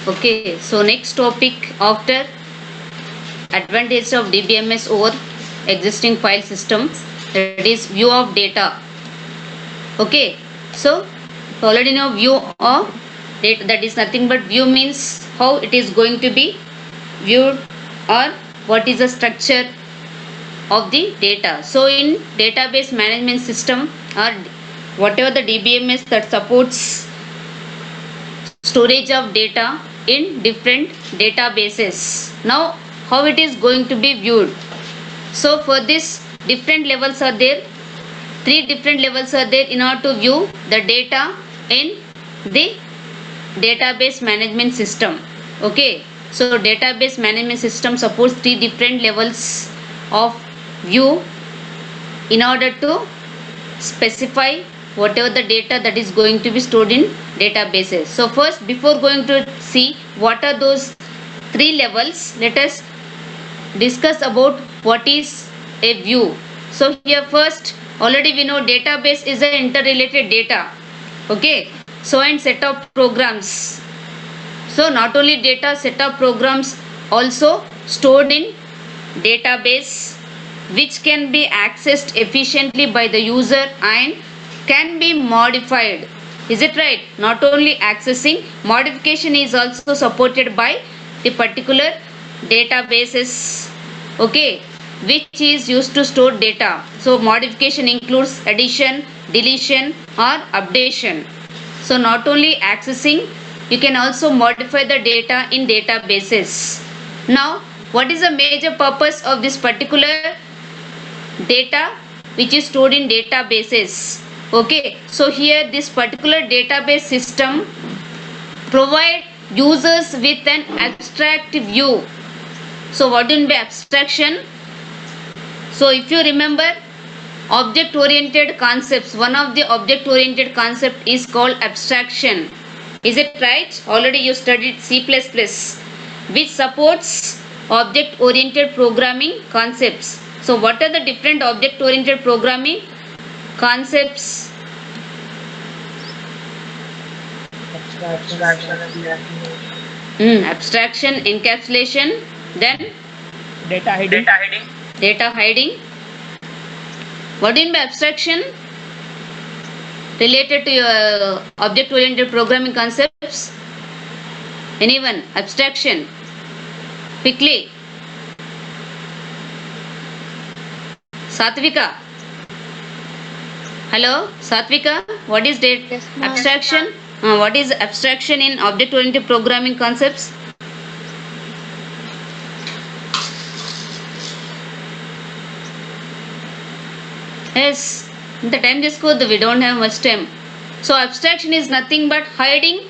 Okay, so next topic after advantage of DBMS over existing file systems, that is view of data. Okay, so already know view of data, that is nothing but view means how it is going to be viewed or what is the structure of the data. So in database management system or whatever the DBMS that supports storage of data in different databases. Now how it is going to be viewed? So for this different levels are there, three different levels are there in order to view the data in the database management system. Okay, so database management system supports three different levels of view in order to specify whatever the data that is going to be stored in databases. So first, before going to see what are those three levels, let us discuss about what is a view. So here first, already we know database is an interrelated data. Okay, so and set of programs. So not only data, set of programs also stored in database which can be accessed efficiently by the user and can be modified. Is it right? Not only accessing, modification is also supported by the particular databases, okay, which is used to store data. So modification includes addition, deletion or updation. So not only accessing, you can also modify the data in databases. Now what is the major purpose of this particular data which is stored in databases? Okay, so here this particular database system provide users with an abstract view. So what will be abstraction? So if you remember object oriented concepts, one of the object oriented concept is called abstraction. Is it right? Already you studied C++, which supports object oriented programming concepts. So what are the different object oriented programming concepts? Abstraction, encapsulation, then data hiding. Data hiding. What do you mean by abstraction? Related to your object oriented programming concepts? Anyone? Abstraction. Quickly. Satvika. Hello, Satvika. What is abstraction? What is abstraction in object oriented programming concepts? Yes, the time this code we don't have much time. So abstraction is nothing but hiding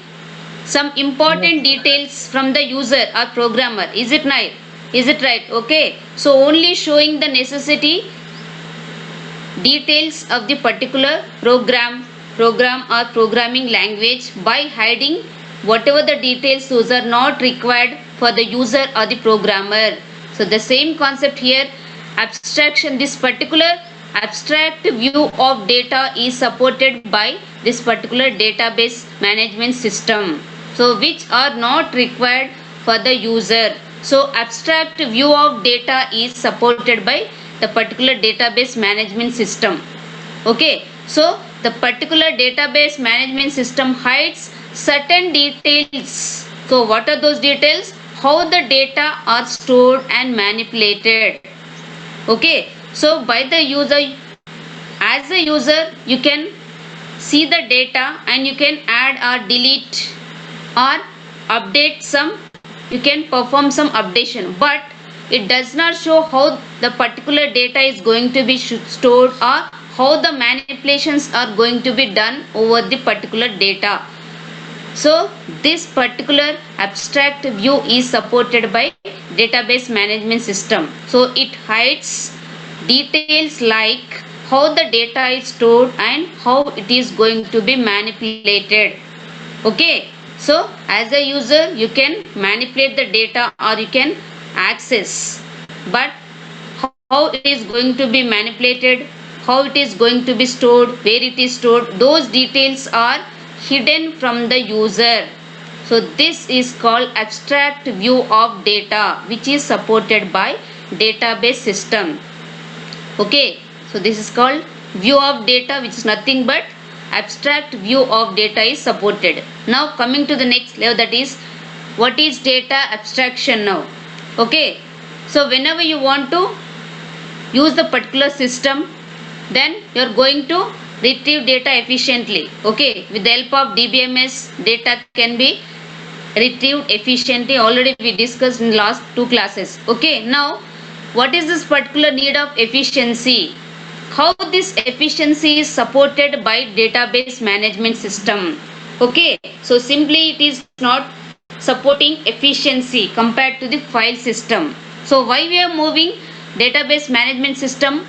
some important details from the user or programmer. Is it right? Is it right? Okay. So only showing the necessity details of the particular program or programming language by hiding whatever the details those are not required for the user or the programmer. So the same concept here, abstraction, this particular abstract view of data is supported by this particular database management system, so which are not required for the user. So abstract view of data is supported by the particular database management system. Okay, so the particular database management system hides certain details. So what are those details? How the data are stored and manipulated. Okay, so by the user, as a user, you can see the data and you can add or delete or update some, you can perform some updation, but it does not show how the particular data is going to be stored or how the manipulations are going to be done over the particular data. So this particular abstract view is supported by database management system. So it hides details like how the data is stored and how it is going to be manipulated. Okay, so as a user you can manipulate the data or you can access, but how it is going to be manipulated, how it is going to be stored, where it is stored, those details are hidden from the user. So this is called abstract view of data, which is supported by database system. Okay, so this is called view of data, which is nothing but abstract view of data is supported. Now coming to the next level, that is what is data abstraction now. Okay, so whenever you want to use the particular system, then you are going to retrieve data efficiently. Okay, with the help of DBMS, data can be retrieved efficiently. Already we discussed in last two classes. Okay, now what is this particular need of efficiency? How this efficiency is supported by database management system. Okay, so simply it is not supporting efficiency compared to the file system. So why we are moving database management system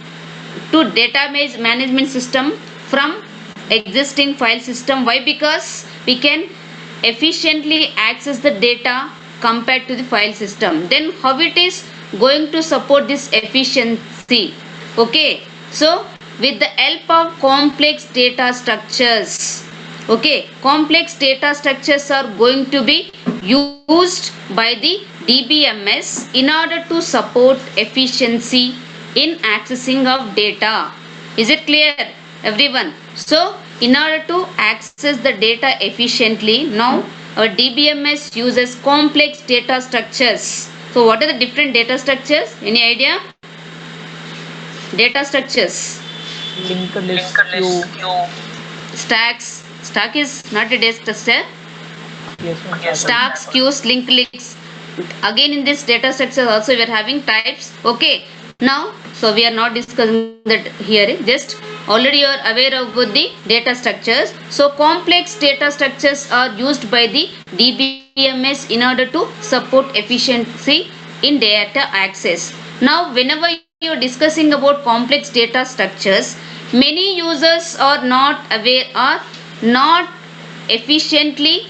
to database management system from existing file system? Why? Because we can efficiently access the data compared to the file system. Then how it is going to support this efficiency? Okay, so with the help of complex data structures. Okay, complex data structures are going to be used by the DBMS in order to support efficiency in accessing of data. Is it clear, everyone? So in order to access the data efficiently, now our DBMS uses complex data structures. So what are the different data structures? Any idea? Data structures. Linked list queue. Stacks. Stack is not a data structure. Yes, Stacks, queues, linked lists. Again in this data structure also we are having types. Okay. Now, so we are not discussing that here. Just already you are aware of the data structures. So complex data structures are used by the DBMS in order to support efficiency in data access. Now whenever you are discussing about complex data structures, many users are not aware or not efficiently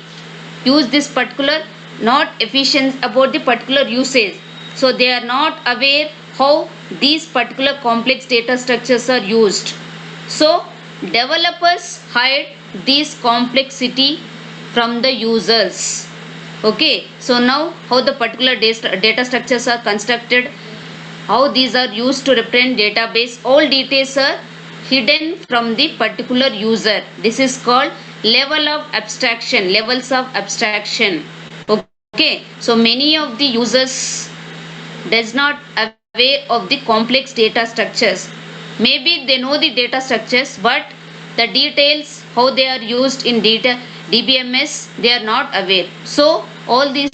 use this particular, not efficient about the particular usage. So they are not aware how these particular complex data structures are used. So developers hide this complexity from the users. Okay, so now how the particular data structures are constructed, how these are used to represent database, all details are hidden from the particular user. This is called level of abstraction, levels of abstraction. Okay, so many of the users does not aware of the complex data structures. Maybe they know the data structures, but the details how they are used in data DBMS they are not aware. So all these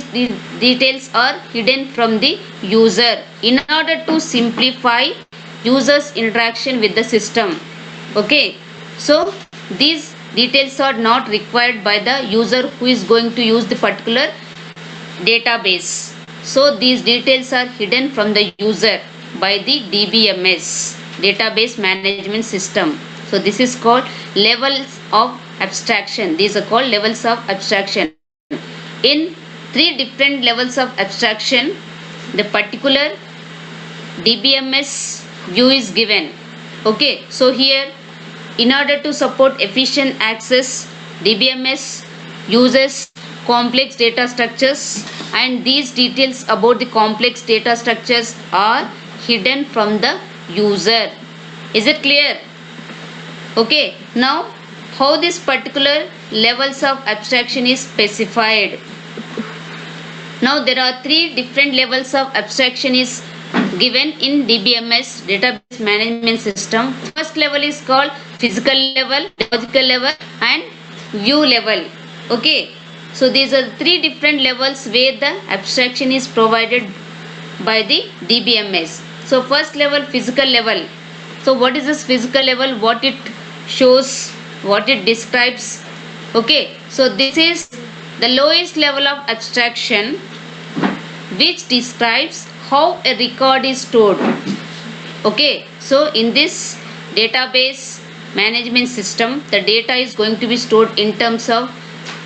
details are hidden from the user in order to simplify users interaction with the system. Okay, so these details are not required by the user who is going to use the particular database. So these details are hidden from the user by the DBMS, database management system. So this is called levels of abstraction. These are called levels of abstraction. In three different levels of abstraction, the particular DBMS view is given. Okay, so here in order to support efficient access, DBMS uses complex data structures, and these details about the complex data structures are hidden from the user. Is it clear? Okay, now how this particular levels of abstraction is specified. Now there are three different levels of abstraction is given in DBMS, database management system. First level is called physical level, logical level and view level. Okay, so these are three different levels where the abstraction is provided by the DBMS. So first level, physical level. So what is this physical level? What it shows, what it describes. Okay, so this is the lowest level of abstraction which describes how a record is stored. Okay, so in this database management system, the data is going to be stored in terms of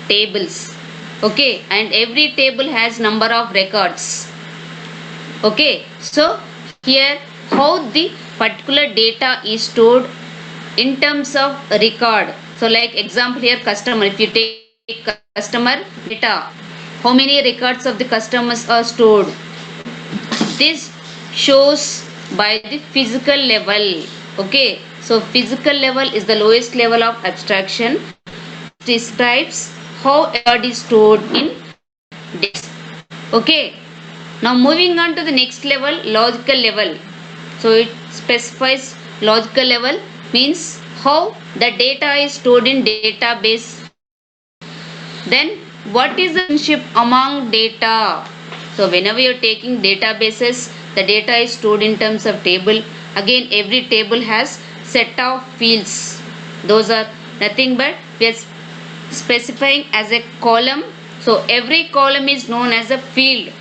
tables. Okay, and every table has number of records. Okay, so here how the particular data is stored in terms of record. So like example here, customer, if you take customer data, how many records of the customers are stored. This shows by the physical level. Okay, so physical level is the lowest level of abstraction. It describes how a record is stored in disk. Okay, now moving on to the next level, logical level. So it specifies logical level means how the data is stored in database. Then what is the relationship among data? So whenever you are taking databases, the data is stored in terms of table. Again, every table has set of fields. Those are nothing but we are specifying as a column. So every column is known as a field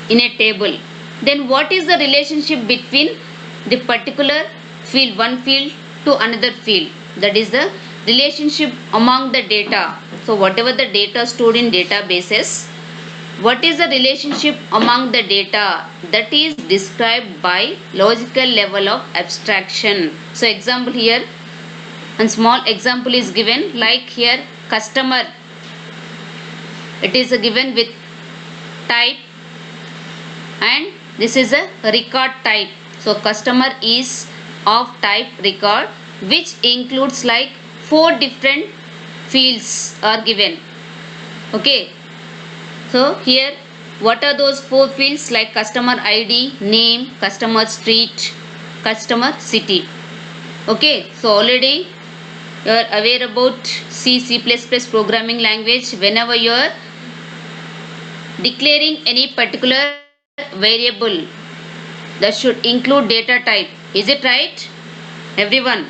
in a table. Then what is the relationship between the particular field, one field to another field? That is the relationship among the data. So whatever the data stored in databases, what is the relationship among the data? That is described by logical level of abstraction. So example here, a small example is given, like here customer, it is given with type, and this is a record type. So customer is of type record, which includes like 4 different fields are given. Okay, so here what are those 4 fields? Like customer ID, name, customer street, customer city. Okay, so already you are aware about C++ programming language. Whenever you are declaring any particular variable, that should include data type. Is it right, everyone?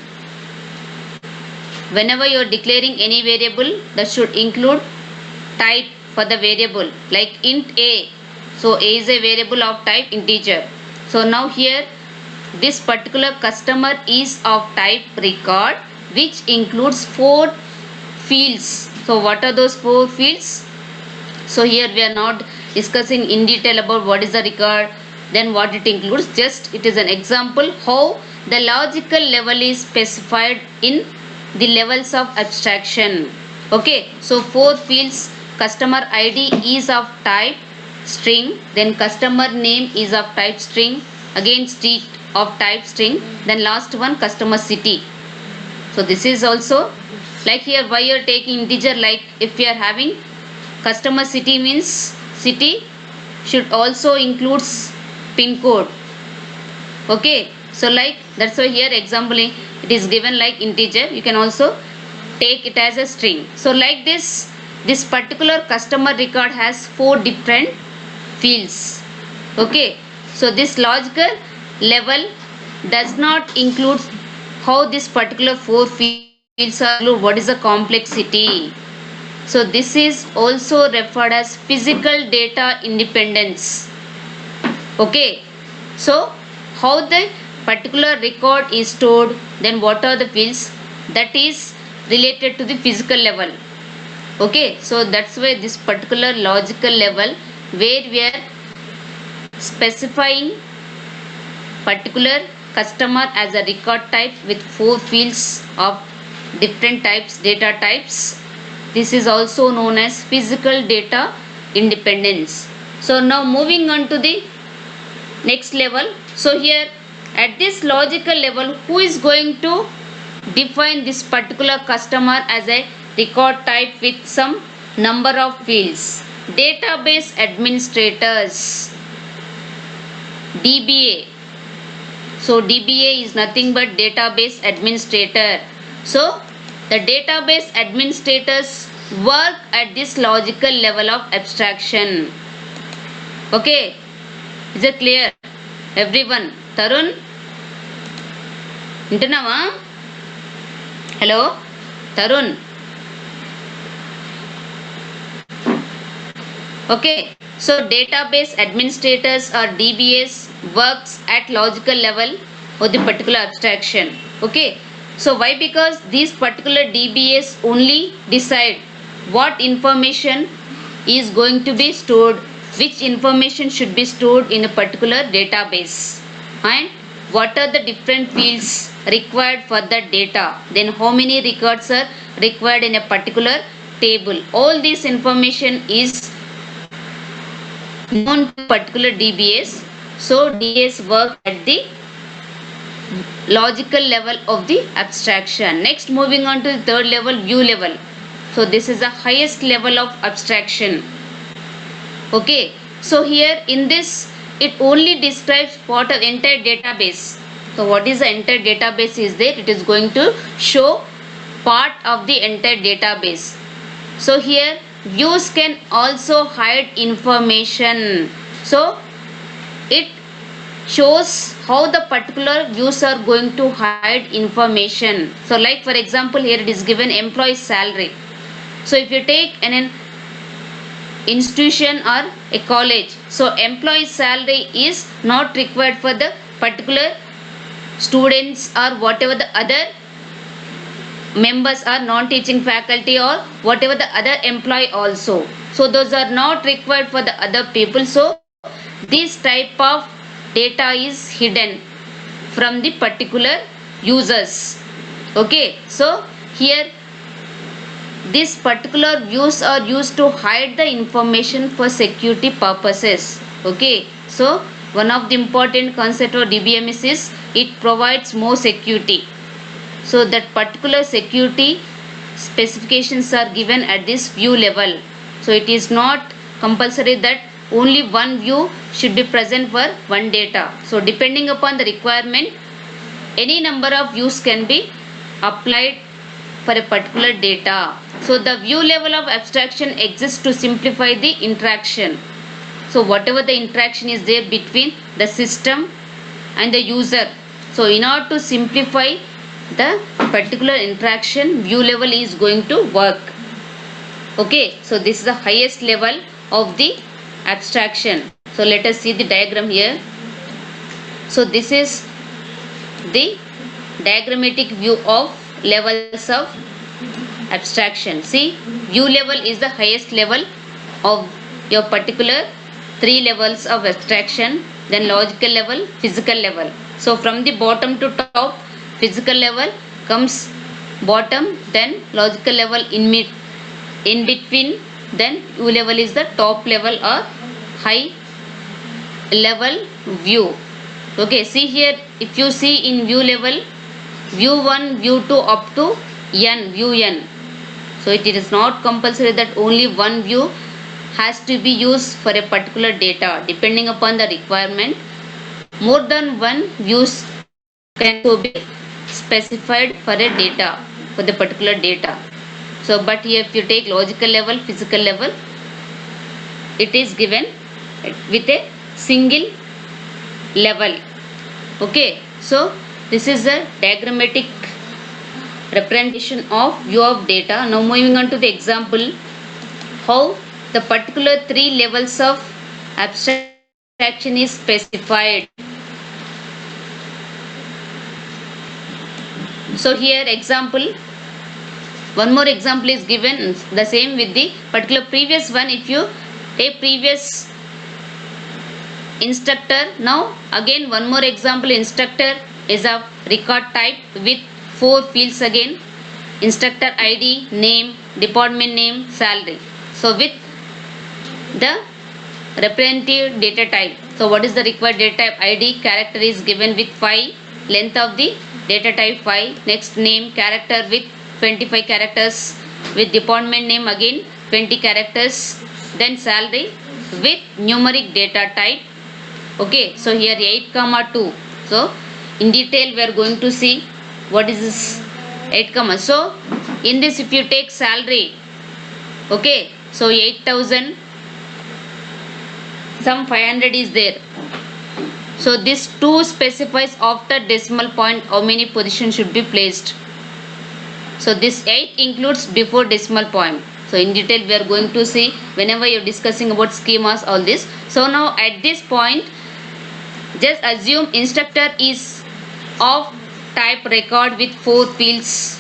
Whenever you are declaring any variable, that should include type for the variable, like int a. So a is a variable of type integer. So now here this particular customer is of type record, which includes 4 fields. So what are those 4 fields? So here we are not discussing in detail about what is the record, then what it includes. Just it is an example how the logical level is specified in the levels of abstraction. Okay, so 4 fields, customer ID is of type string, then customer name is of type string, again street of type string, then last one customer city. So this is also like here why you are taking integer, like if we are having customer city means city should also includes pin code. Okay, so like that's why here example it is given like integer, you can also take it as a string. So like this particular customer record has 4 different fields. Okay, so this logical level does not include how this particular 4 fields are included, what is the complexity. So this is also referred as physical data independence. Okay, so how the particular record is stored, then what are the fields, that is related to the physical level. Okay, so that's why this particular logical level where we are specifying particular customer as a record type with 4 fields of different types, data types. This is also known as physical data independence. So now moving on to the next level. So here at this logical level, who is going to define this particular customer as a record type with some number of fields? Database administrators, DBA. So DBA is nothing but database administrator. So the database administrators work at this logical level of abstraction. Okay, is it clear, everyone? Tarun, Intanava? Hello, Tarun. Okay, so database administrators or DBAs works at logical level of the particular abstraction. Okay, so why? Because these particular DBAs only decide what information is going to be stored, which information should be stored in a particular database, and what are the different fields required for the data, then how many records are required in a particular table. All this information is known to particular DBS. So DBS work at the logical level of the abstraction. Next, moving on to the third level, view level. So this is the highest level of abstraction. Okay, so here in this it only describes part of entire database. So what is the entire database is there? It is going to show part of the entire database. So here views can also hide information. So it shows how the particular views are going to hide information. So like for example here it is given employee salary. So if you take an institution or a college, so employee salary is not required for the particular students or whatever the other members are non-teaching faculty or whatever the other employee also. So those are not required for the other people. So this type of data is hidden from the particular users. Okay, so here these particular views are used to hide the information for security purposes. Okay, so one of the important concept of DBMS is it provides more security. So that particular security specifications are given at this view level. So it is not compulsory that only one view should be present for one data. So depending upon the requirement, any number of views can be applied for a particular data. So the view level of abstraction exists to simplify the interaction. So whatever the interaction is there between the system and the user. So in order to simplify the particular interaction, view level is going to work. Okay, so this is the highest level of the abstraction. So let us see the diagram here. So this is the diagrammatic view of levels of abstraction. See, view level is the highest level of your particular three levels of abstraction, then logical level, physical level. So from the bottom to top, physical level comes bottom, then logical level in between, then view level is the top level or high level view. Okay, see here, if you see in view level, view 1, view 2 up to n, view n. So it is not compulsory that only one view has to be used for a particular data. Depending upon the requirement, more than one views can be specified for a data, for the particular data. So but here if you take logical level, physical level, it is given with a single level. Okay, so this is a diagrammatic representation of view of data. Now moving on to the example, how the particular three levels of abstraction is specified. So here example, one more example is given, the same with the particular previous one. If you take previous instructor, now again one more example, instructor is of record type with 4 fields again, instructor ID, name, department name, salary. So with the representative data type. So what is the required data type? ID, character is given with 5, length of the data type 5, next name, character with 25 characters, with department name again 20 characters, then salary with numeric data type. Okay, so here 8, 2. So in detail we are going to see what is this 8, so in this if you take salary, okay, so 8,000, some 500 is there. So this 2 specifies after decimal point how many positions should be placed. So this 8 includes before decimal point. So in detail we are going to see whenever you are discussing about schemas, all this. So now at this point, just assume instructor is of type record with 4 fields.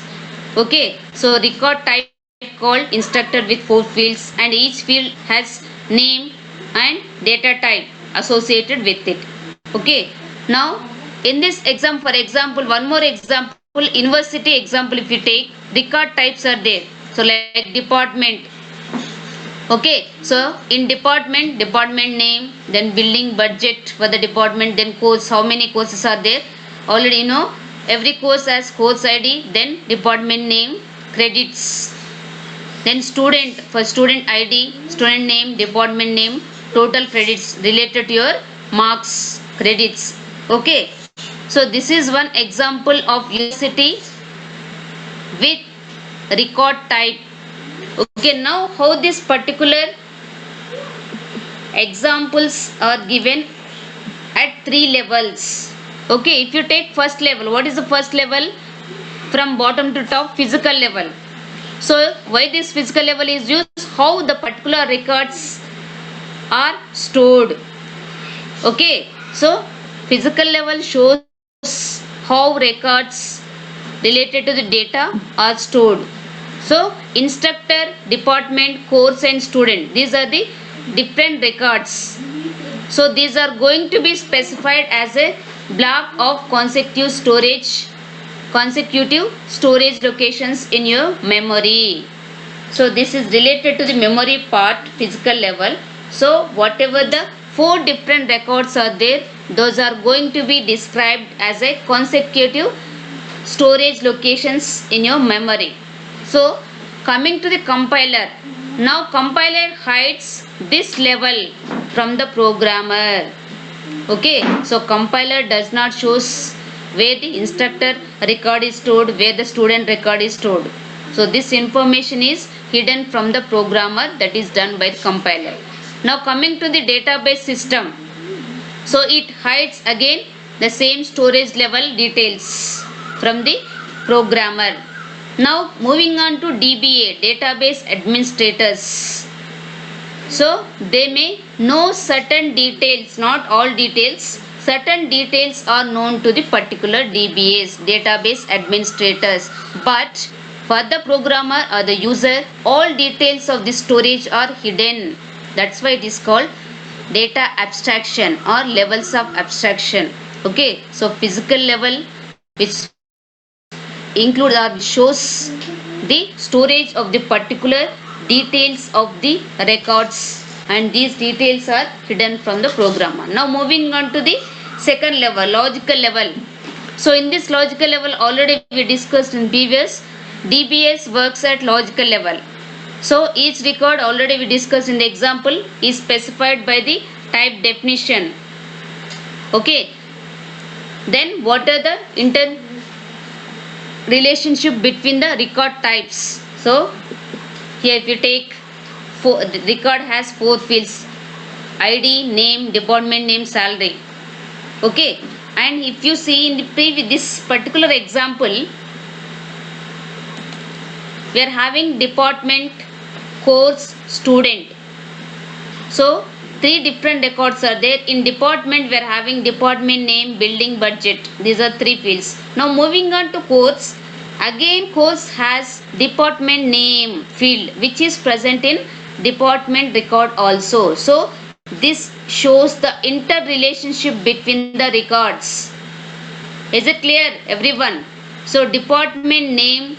Okay, so record type called instructor with 4 fields, and each field has name and data type associated with it. Okay, now in this example, for example, one more example, university example, if you take, record types are there. So like department. Okay, so in department name, then building budget for the department, then course, how many courses are there? Already you know, every course has course ID, then department name, credits, then student, for student ID, student name, department name, total credits related to your marks, credits. Okay, so this is one example of university with record type. Okay, now how this particular examples are given at 3 levels. Okay, if you take first level, what is the first level? From bottom to top, physical level. So why this physical level is used? How the particular records are stored. Okay, so physical level shows how records related to the data are stored. So instructor, department, course and student, these are the different records. So these are going to be specified as a block of consecutive storage locations in your memory. So this is related to the memory part, physical level. So whatever the 4 different records are there, those are going to be described as a consecutive storage locations in your memory. So coming to the compiler, now compiler hides this level from the programmer. Okay, so compiler does not shows where the instructor record is stored, where the student record is stored. So this information is hidden from the programmer, that is done by the compiler. Now coming to the database system, so it hides again the same storage level details from the programmer. Now moving on to DBA, database administrators. So they may know certain details, not all details. Certain details are known to the particular DBAs, database administrators. But for the programmer or the user, all details of the storage are hidden. That's why it is called data abstraction or levels of abstraction. Okay, so physical level, which include or shows the storage of the particular details of the records, and these details are hidden from the programmer. Now moving on to the second level, logical level. So in this logical level, already we discussed in previous, DBS works at logical level. So each record, already we discussed in the example, is specified by the type definition. Okay, then what are the relationship between the record types? So here if you take the record has 4 fields: ID, name, department name, salary. Okay, and if you see in the previous, this particular example, we are having department, course, student. So 3 different records are there. In department we are having department name, building budget. These are 3 fields. Now moving on to course, again course has department name field, which is present in department record also. So this shows the interrelationship between the records. Is it clear everyone? So department name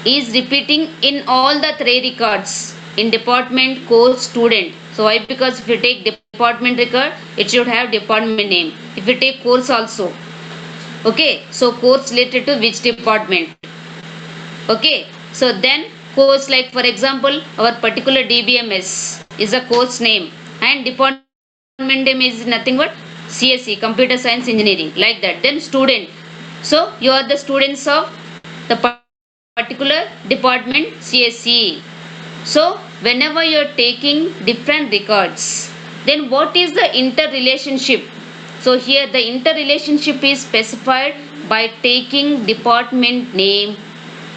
is repeating in all the 3 records, in department, course, student. So why? Because if you take department record, it should have department name. If you take course also, okay, so course related to which department. Okay, so then course, like for example our particular DBMS is a course name, and department name is nothing but CSE, computer science engineering, like that. Then student, so you are the students of the particular department CSE. So whenever you are taking different records, then what is the interrelationship? So here the interrelationship is specified by taking department name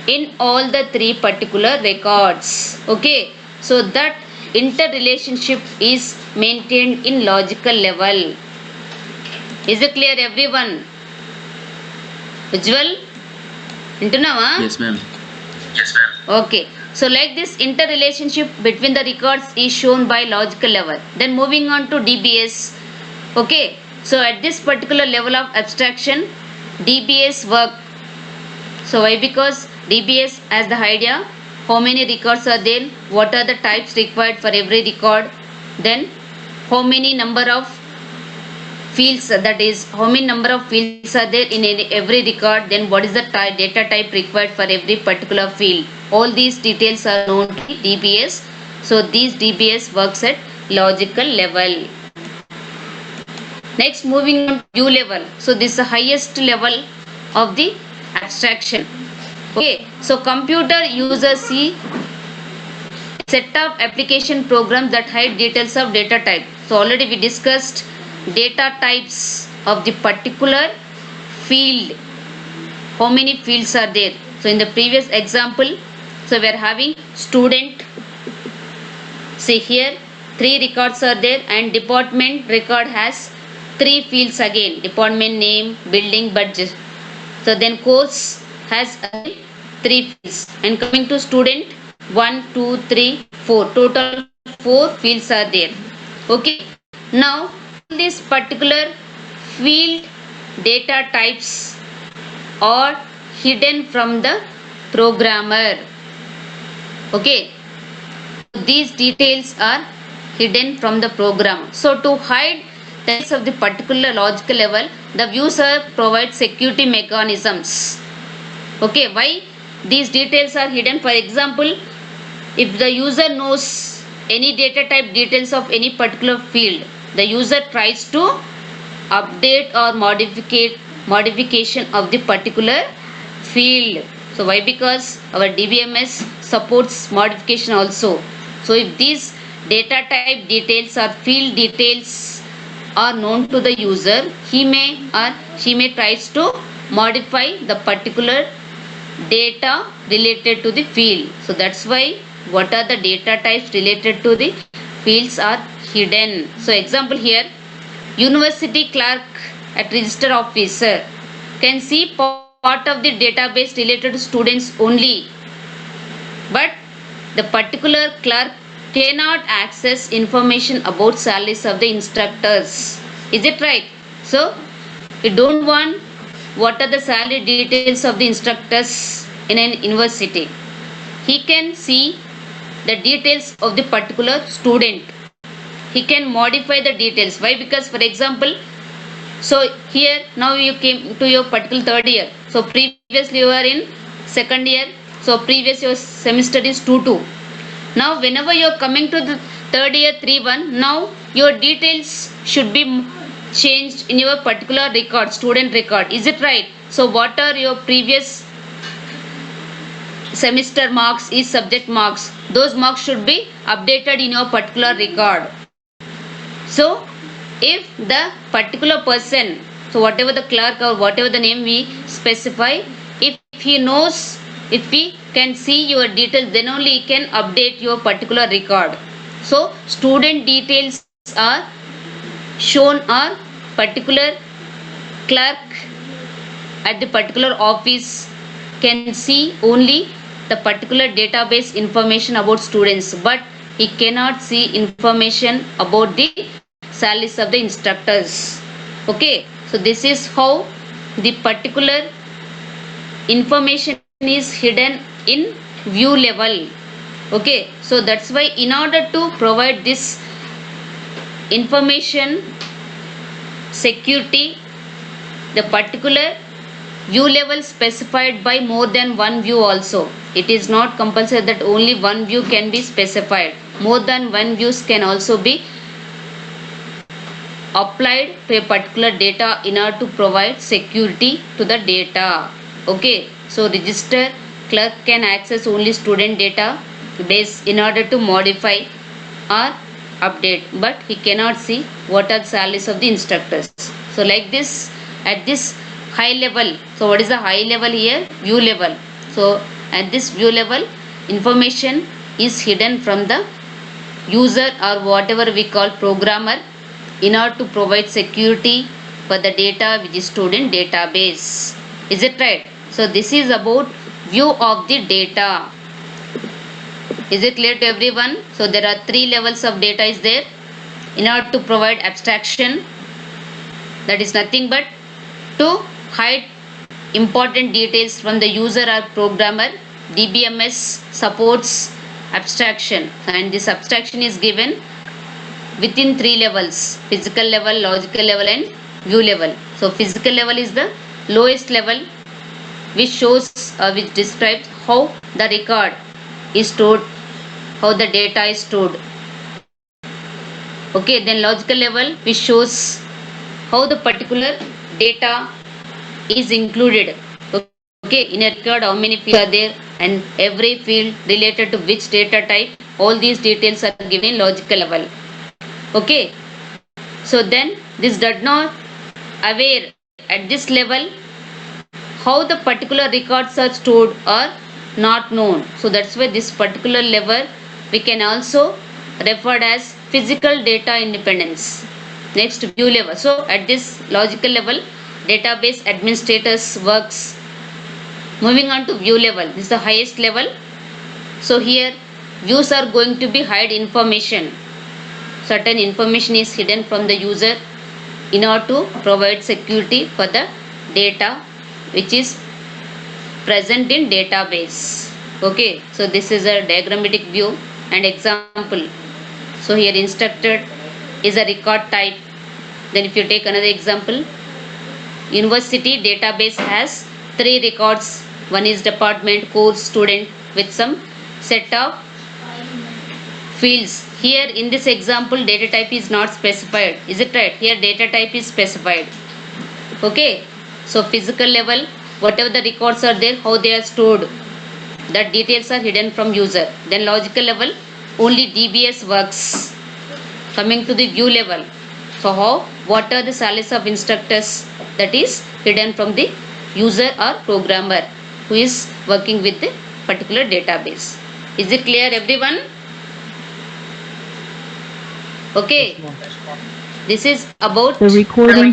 in all the 3 particular records. Okay, so that interrelationship is maintained in logical level. Is it clear everyone? Ujjwal, intunava? Yes, ma'am. Okay, so like this interrelationship between the records is shown by logical level. Then moving on to DBS. Okay, so at this particular level of abstraction, DBS work. So why? Because DBS has the idea how many records are there, what are the types required for every record, then how many number of fields, that is how many number of fields are there in every record, then what is the data type required for every particular field. All these details are known to DBS. So these DBS works at logical level. Next, moving on to view level. So this is the highest level of the abstraction. Okay, so computer users see set of application programs that hide details of data type. So already we discussed data types of the particular field. How many fields are there? So in the previous example, so we are having student. See here 3 records are there, and department record has 3 fields again, department name, building, budget. So then course has 3 fields, and coming to student 1, 2, 3, 4, total 4 fields are there. Okay, now this particular field data types are hidden from the programmer. Okay, these details are hidden from the program. So to hide the details of the particular logical level, the user provides security mechanisms. Okay, why these details are hidden? For example, if the user knows any data type details of any particular field, the user tries to update or modification of the particular field. So why? Because our DBMS supports modification also. So if these data type details or field details are known to the user, he may or she may tries to modify the particular data related to the field. So that's why what are the data types related to the fields are hidden. So example here, university clerk at register officer can see part of the database related to students only, but the particular clerk cannot access information about salaries of the instructors. Is it right? So we don't want what are the salary details of the instructors in an university. He can see the details of the particular student. He can modify the details. Why? Because for example, so here now you came to your particular 3rd year. So previously you were in 2nd year. So previous your semester is 2-2. Now whenever you are coming to the 3rd year 3-1, now your details should be changed in your particular record, student record. Is it right? So what are your previous semester marks is subject marks. Those marks should be updated in your particular record. So if the particular person, so whatever the clerk or whatever the name we specify, if he knows, if he can see your details, then only he can update your particular record. So student details are shown, or particular clerk at the particular office can see only the particular database information about students, but he cannot see information about the salaries of the instructors. Okay, so this is how the particular information is hidden in view level. Okay, so that's why in order to provide this information security, the particular view level specified by more than one view also. It is not compulsory that only one view can be specified. More than one views can also be applied to a particular data in order to provide security to the data. Okay, so register clerk can access only student data base in order to modify or update, but he cannot see what are salaries of the instructors. So like this, at this high level, so what is the high level here? View level. So at this view level, information is hidden from the user or whatever we call programmer in order to provide security for the data which is stored in database. Is it right? So this is about view of the data. Is it clear to everyone? So there are 3 levels of data is there. In order to provide abstraction, that is nothing but to hide important details from the user or programmer. DBMS supports abstraction, and this abstraction is given within 3 levels: physical level, logical level and view level. So physical level is the lowest level, which shows which describes how the record is stored, how the data is stored. Okay, then logical level, which shows how the particular data is included. Okay, in a record how many fields are there and every field related to which data type, all these details are given in logical level. Okay, so then this does not aware at this level how the particular records are stored or not known. So that's why this particular level we can also referred as physical data independence. Next, view level. So at this logical level, database administrators works. Moving on to view level, this is the highest level. So here views are going to be hide information. Certain information is hidden from the user in order to provide security for the data which is present in database. Okay, so this is a diagrammatic view and example. So here instructor is a record type. Then if you take another example, university database has 3 records. One is department, course, student with some set of fields. Here in this example data type is not specified. Is it right? Here data type is specified. Okay. So physical level, whatever the records are there, how they are stored, that details are hidden from user. Then logical level, only DBS works. Coming to the view level, so what are the salaries of instructors, that is hidden from the user or programmer who is working with the particular database. Is it clear everyone? Okay, this is about The recording